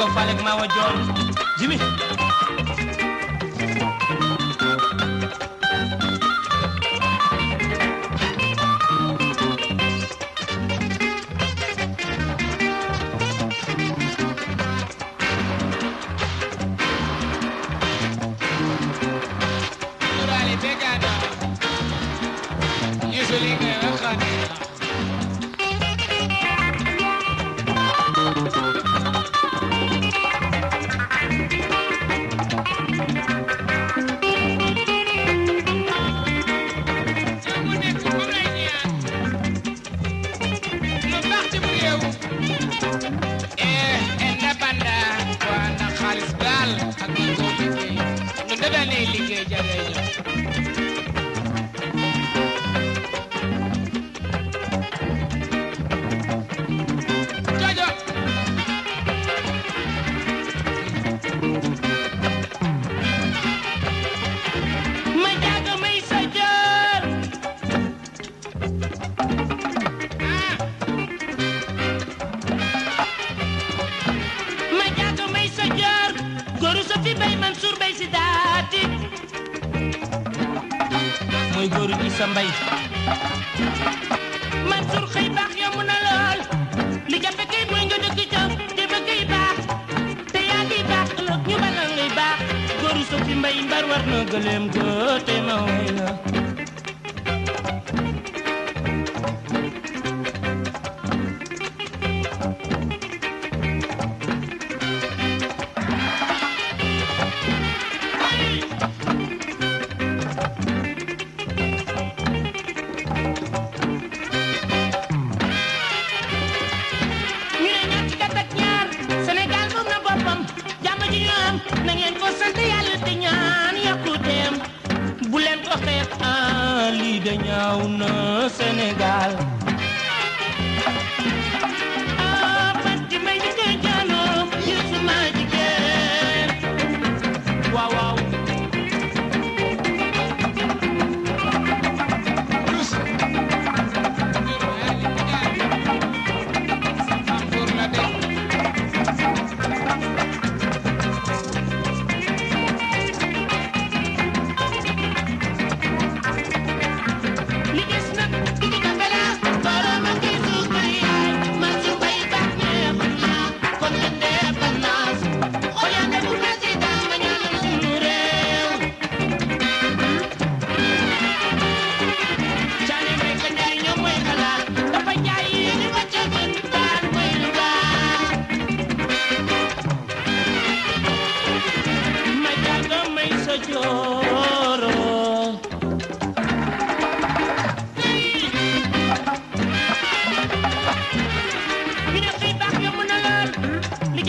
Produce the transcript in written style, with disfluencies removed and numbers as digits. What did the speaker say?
ko Falek Mawa Joon Jimi mooy góoru Issa Mbay Mansour xëy baax yomb na lool li jafe kay mooy nga dëkk ca te ba kay baax te yaa ngi baax ëllëg ñu bala ngay baax góoru Sofi Mbay mbar war na gëleem te ma woy la na ngeen ko sant yàlla te ñaan yokkuteem bu leen ko xeeb lii de ñaaw na Sénégal parti may di koy jaanoo yu suma jigéen waaw waaw li